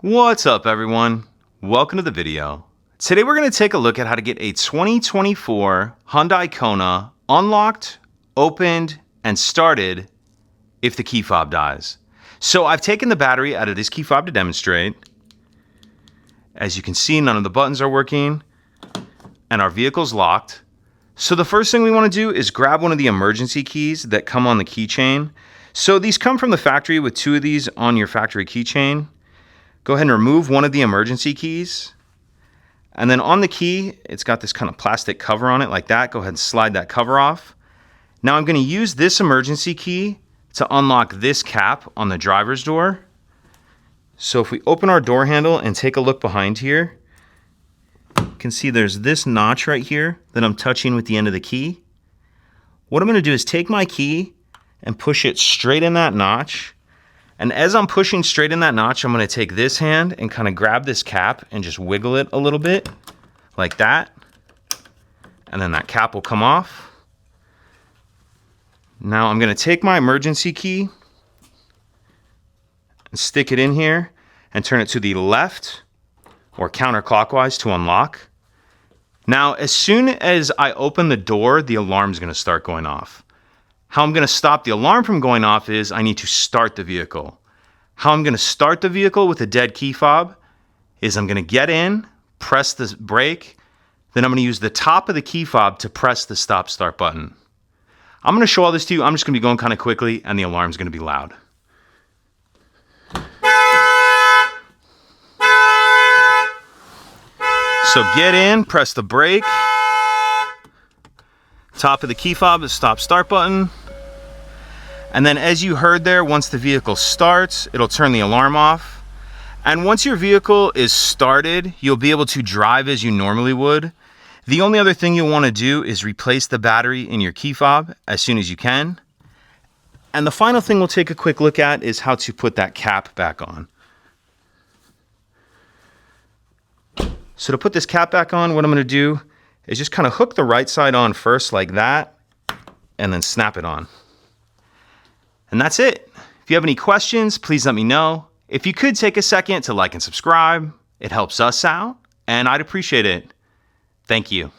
What's up, everyone? Welcome to the video. Today we're going to take a look at how to get a 2024 Hyundai Kona unlocked, opened, and started if the key fob dies. So I've taken the battery out of this key fob to demonstrate. As you can see, none of the buttons are working and our vehicle's locked. So the first thing we want to do is grab one of the emergency keys that come on the keychain. So these come from the factory with two of these on your factory keychain. Go ahead and remove one of the emergency keys. And then on the key, it's got this kind of plastic cover on it like that. Go ahead and slide that cover off. Now I'm going to use this emergency key to unlock this cap on the driver's door. So if we open our door handle and take a look behind here, you can see there's this notch right here that I'm touching with the end of the key. What I'm going to do is take my key and push it straight in that notch. And as I'm pushing straight in that notch, I'm going to take this hand and kind of grab this cap and just wiggle it a little bit like that. And then that cap will come off. Now I'm going to take my emergency key and stick it in here and turn it to the left or counterclockwise to unlock. Now, as soon as I open the door, the alarm's going to start going off. How I'm going to stop the alarm from going off is I need to start the vehicle. How I'm going to start the vehicle with a dead key fob is I'm going to get in, press the brake, then I'm going to use the top of the key fob to press the stop start button. I'm going to show all this to you. I'm just going to be going kind of quickly and the alarm's going to be loud. So get in, press the brake, top of the key fob, the stop start button. And then as you heard there, once the vehicle starts, it'll turn the alarm off. And once your vehicle is started, you'll be able to drive as you normally would. The only other thing you'll want to do is replace the battery in your key fob as soon as you can. And the final thing we'll take a quick look at is how to put that cap back on. So to put this cap back on, what I'm going to do is just kind of hook the right side on first like that, and then snap it on. And that's it. If you have any questions, please let me know. If you could take a second to like and subscribe, it helps us out, and I'd appreciate it. Thank you.